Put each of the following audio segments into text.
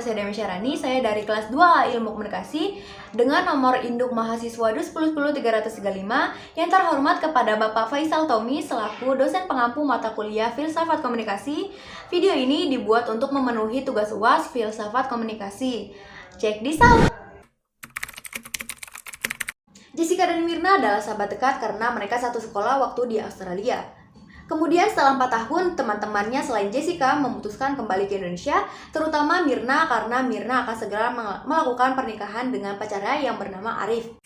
saya Demi Syarani, saya dari kelas 2 Ilmu Komunikasi dengan nomor induk mahasiswa 2010335 yang terhormat kepada Bapak Faisal Tommy selaku dosen pengampu mata kuliah Filsafat Komunikasi. Video ini dibuat untuk memenuhi tugas UAS Filsafat Komunikasi. Check this out! Jessica dan Mirna adalah sahabat dekat karena mereka satu sekolah waktu di Australia. Kemudian setelah 4 tahun, teman-temannya selain Jessica memutuskan kembali ke Indonesia, terutama Mirna karena Mirna akan segera melakukan pernikahan dengan pacarnya yang bernama Arif.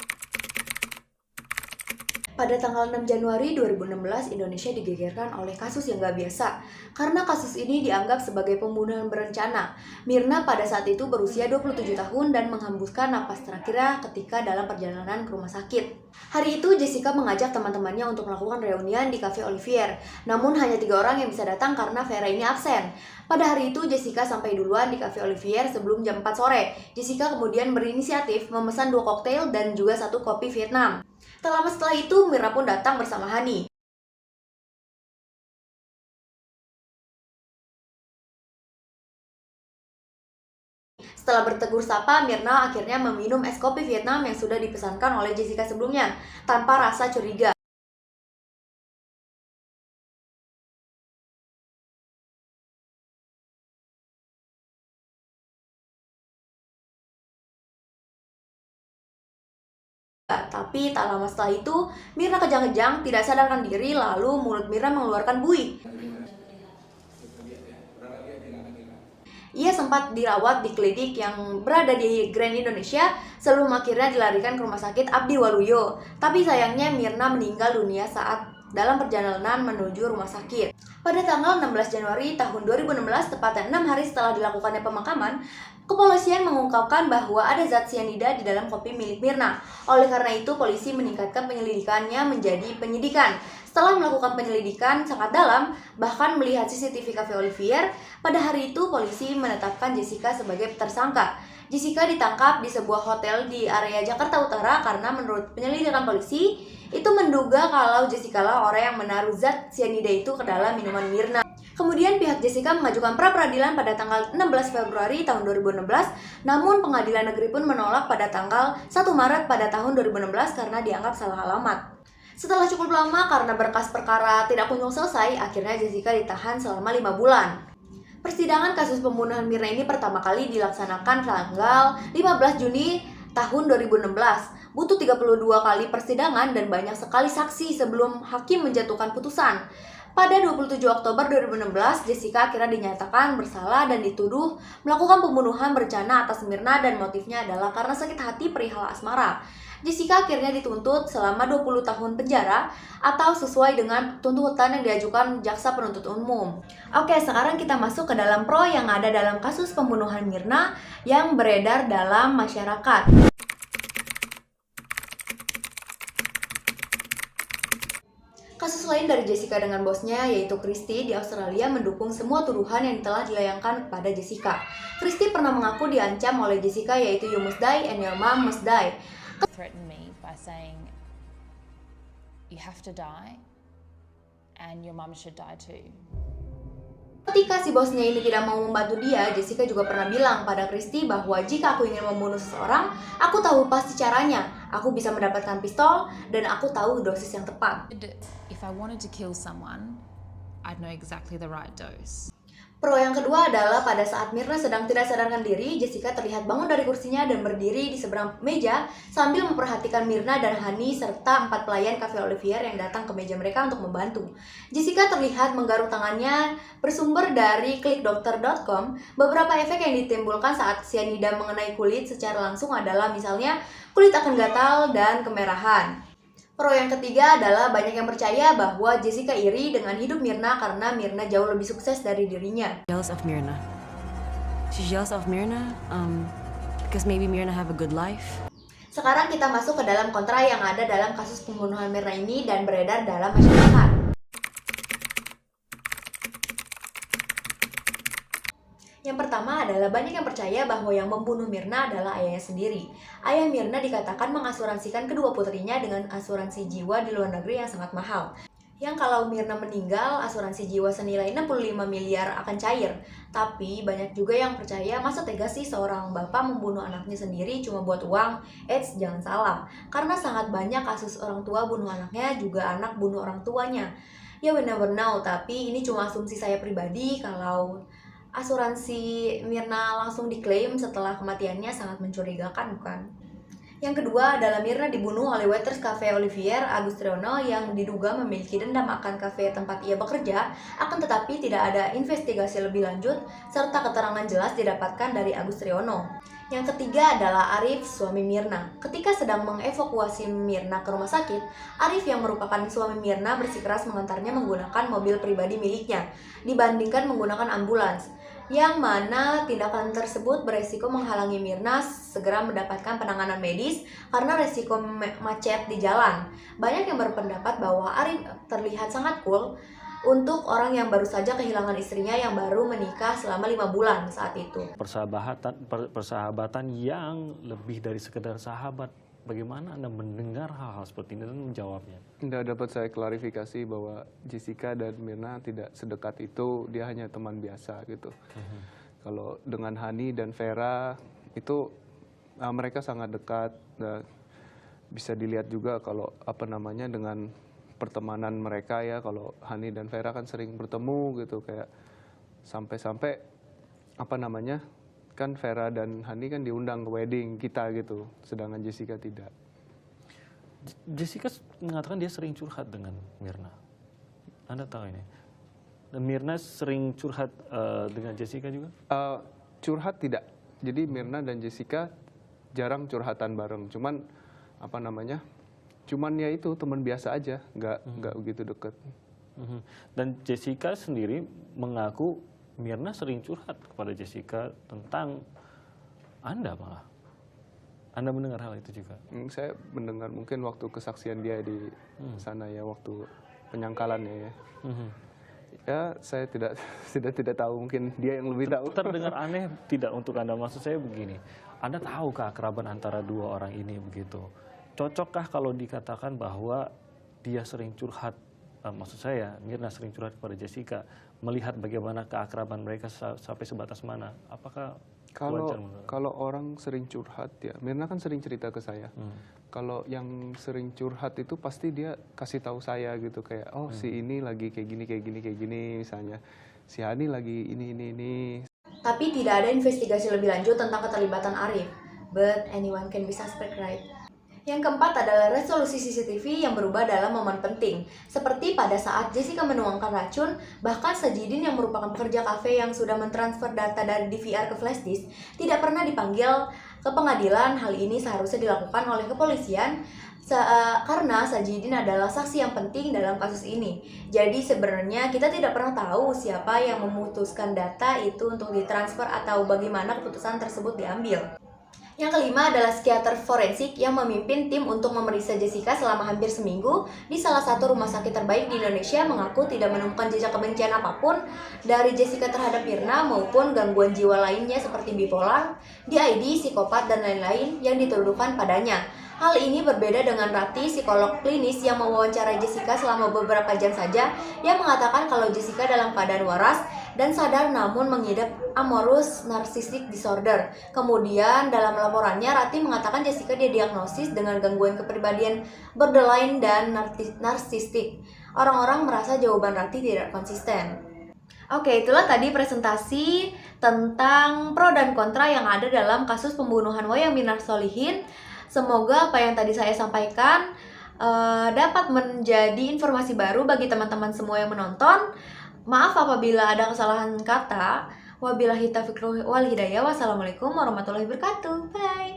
Pada tanggal 6 Januari 2016, Indonesia digegerkan oleh kasus yang gak biasa. Karena kasus ini dianggap sebagai pembunuhan berencana. Mirna pada saat itu berusia 27 tahun dan menghembuskan napas terakhirnya ketika dalam perjalanan ke rumah sakit. Hari itu Jessica mengajak teman-temannya untuk melakukan reunian di Cafe Olivier. Namun hanya 3 orang yang bisa datang karena Vera ini absen. Pada hari itu Jessica sampai duluan di Cafe Olivier sebelum jam 4 sore. Jessica kemudian berinisiatif memesan 2 koktail dan juga 1 kopi Vietnam. Tak lama setelah itu, Mirna pun datang bersama Hani. Setelah bertegur sapa, Mirna akhirnya meminum es kopi Vietnam yang sudah dipesankan oleh Jessica sebelumnya, tanpa rasa curiga. Tapi tak lama setelah itu, Mirna kejang-kejang, tidak sadarkan diri, lalu mulut Mirna mengeluarkan buih. Ia sempat dirawat di klinik yang berada di Grand Indonesia sebelum akhirnya dilarikan ke rumah sakit Abdi Waluyo. Tapi sayangnya Mirna meninggal dunia saat dalam perjalanan menuju rumah sakit. Pada tanggal 16 Januari tahun 2016, tepatnya 6 hari setelah dilakukannya pemakaman, kepolisian mengungkapkan bahwa ada zat cyanida di dalam kopi milik Mirna. Oleh karena itu, polisi meningkatkan penyelidikannya menjadi penyidikan. Setelah melakukan penyelidikan sangat dalam, bahkan melihat CCTV Cafe Olivier, pada hari itu polisi menetapkan Jessica sebagai tersangka. Jessica ditangkap di sebuah hotel di area Jakarta Utara karena menurut penyelidikan polisi, itu menduga kalau Jessica lah orang yang menaruh zat cyanida itu ke dalam minuman Mirna. Kemudian pihak Jessica mengajukan pra-peradilan pada tanggal 16 Februari tahun 2016, namun pengadilan negeri pun menolak pada tanggal 1 Maret pada tahun 2016 karena dianggap salah alamat. Setelah cukup lama karena berkas perkara tidak kunjung selesai, akhirnya Jessica ditahan selama 5 bulan. Persidangan kasus pembunuhan Mirna ini pertama kali dilaksanakan tanggal 15 Juni tahun 2016. Butuh 32 kali persidangan dan banyak sekali saksi sebelum hakim menjatuhkan putusan. Pada 27 Oktober 2016, Jessica akhirnya dinyatakan bersalah dan dituduh melakukan pembunuhan berencana atas Mirna dan motifnya adalah karena sakit hati perihal asmara. Jessica akhirnya dituntut selama 20 tahun penjara atau sesuai dengan tuntutan yang diajukan jaksa penuntut umum. Oke, sekarang kita masuk ke dalam pro yang ada dalam kasus pembunuhan Mirna yang beredar dalam masyarakat. Kasus lain dari Jessica dengan bosnya, yaitu Christy di Australia, mendukung semua tuduhan yang telah dilayangkan kepada Jessica. Christy pernah mengaku diancam oleh Jessica, yaitu "You must die and your mom must die." Threatened me by saying, "You have to die, and your mom should die too." Ketika si bosnya ini tidak mau membantu dia, Jessica juga pernah bilang pada Christy bahwa jika aku ingin membunuh seseorang, aku tahu pasti caranya. Aku bisa mendapatkan pistol dan aku tahu dosis yang tepat. If I wanted to kill someone, I'd know exactly the right dose. Pro yang kedua adalah pada saat Mirna sedang tidak sadarkan diri, Jessica terlihat bangun dari kursinya dan berdiri di seberang meja sambil memperhatikan Mirna dan Hani serta 4 pelayan Cafe Olivier yang datang ke meja mereka untuk membantu. Jessica terlihat menggaruk tangannya. Bersumber dari klikdokter.com, beberapa efek yang ditimbulkan saat cyanida mengenai kulit secara langsung adalah misalnya kulit akan gatal dan kemerahan. Pro yang ketiga adalah banyak yang percaya bahwa Jessica iri dengan hidup Mirna karena Mirna jauh lebih sukses dari dirinya. Jealous of Mirna. She's jealous of Mirna, because maybe Mirna have a good life. Sekarang kita masuk ke dalam kontra yang ada dalam kasus pembunuhan Mirna ini dan beredar dalam masyarakat. Yang pertama adalah banyak yang percaya bahwa yang membunuh Mirna adalah ayahnya sendiri. Ayah Mirna dikatakan mengasuransikan kedua putrinya dengan asuransi jiwa di luar negeri yang sangat mahal. Yang kalau Mirna meninggal, asuransi jiwa senilai 65 miliar akan cair. Tapi banyak juga yang percaya, masa tega sih seorang bapak membunuh anaknya sendiri cuma buat uang? Eits, jangan salah. Karena sangat banyak kasus orang tua bunuh anaknya, juga anak bunuh orang tuanya. Ya we never know, tapi ini cuma asumsi saya pribadi kalau asuransi Mirna langsung diklaim setelah kematiannya sangat mencurigakan, bukan? Yang kedua adalah Mirna dibunuh oleh waiters Cafe Olivier Agustriono yang diduga memiliki dendam akan kafe tempat ia bekerja, akan tetapi tidak ada investigasi lebih lanjut serta keterangan jelas didapatkan dari Agustriono. Yang ketiga adalah Arif, suami Mirna. Ketika sedang mengevakuasi Mirna ke rumah sakit, Arif yang merupakan suami Mirna bersikeras mengantarnya menggunakan mobil pribadi miliknya dibandingkan menggunakan ambulans, yang mana tindakan tersebut beresiko menghalangi Mirna segera mendapatkan penanganan medis karena resiko macet di jalan. Banyak yang berpendapat bahwa Arif terlihat sangat cool untuk orang yang baru saja kehilangan istrinya yang baru menikah selama 5 bulan saat itu. Persahabatan yang lebih dari sekedar sahabat. Bagaimana Anda mendengar hal-hal seperti ini dan menjawabnya? Tidak dapat saya klarifikasi bahwa Jessica dan Mirna tidak sedekat itu, dia hanya teman biasa gitu. Kalau dengan Hani dan Vera itu mereka sangat dekat. Bisa dilihat juga kalau dengan pertemanan mereka ya, kalau Hani dan Vera kan sering bertemu gitu, kayak sampai-sampai kan Vera dan Hani kan diundang ke wedding kita gitu, sedangkan Jessica tidak. Jessica mengatakan dia sering curhat dengan Mirna. Anda tahu ini? Dan Mirna sering curhat dengan Jessica juga? Curhat tidak. Jadi Mirna dan Jessica jarang curhatan bareng. Cuman cuman ya itu teman biasa aja, nggak begitu deket. Dan Jessica sendiri mengaku Mirna sering curhat kepada Jessica tentang Anda malah. Anda mendengar hal itu juga? Saya mendengar mungkin waktu kesaksian dia di sana ya, waktu penyangkalannya ya. Ya saya tidak tahu, mungkin dia yang lebih tahu. Terdengar aneh tidak untuk Anda? Maksud saya begini, Anda tahu keakraban antara dua orang ini begitu? Cocokkah kalau dikatakan bahwa dia sering curhat, maksud saya Mirna sering curhat kepada Jessica, melihat bagaimana keakraban mereka sampai sebatas mana? Apakah wajar menurut Anda? Kalau orang sering curhat ya, Mirna kan sering cerita ke saya. Kalau yang sering curhat itu pasti dia kasih tahu saya gitu, kayak si ini lagi kayak gini misalnya. Si Hani lagi ini. Tapi tidak ada investigasi lebih lanjut tentang keterlibatan Arif. But anyone can be suspect, right? Yang keempat adalah resolusi CCTV yang berubah dalam momen penting. Seperti pada saat Jessica menuangkan racun, bahkan Sajidin yang merupakan pekerja kafe yang sudah mentransfer data dari DVR ke flash disk tidak pernah dipanggil ke pengadilan. Hal ini seharusnya dilakukan oleh kepolisian karena Sajidin adalah saksi yang penting dalam kasus ini. Jadi sebenarnya kita tidak pernah tahu siapa yang memutuskan data itu untuk ditransfer atau bagaimana keputusan tersebut diambil. Yang kelima adalah psikiater forensik yang memimpin tim untuk memeriksa Jessica selama hampir seminggu di salah satu rumah sakit terbaik di Indonesia, mengaku tidak menemukan jejak kebencian apapun dari Jessica terhadap Mirna maupun gangguan jiwa lainnya seperti bipolar, DID, psikopat, dan lain-lain yang dituduhkan padanya. Hal ini berbeda dengan Rati, psikolog klinis yang mewawancarai Jessica selama beberapa jam saja, yang mengatakan kalau Jessica dalam keadaan waras dan sadar namun mengidap amorous narcissistic disorder. Kemudian dalam laporannya Rati mengatakan Jessica didiagnosis dengan gangguan kepribadian borderline dan narsistik. Orang-orang merasa jawaban Rati tidak konsisten. Oke, itulah tadi presentasi tentang pro dan kontra yang ada dalam kasus pembunuhan Wayan Mirna Sholihin. Semoga apa yang tadi saya sampaikan dapat menjadi informasi baru bagi teman-teman semua yang menonton. Maaf apabila ada kesalahan kata. Wabillahi taufiq wal hidayah. Wassalamualaikum warahmatullahi wabarakatuh. Bye.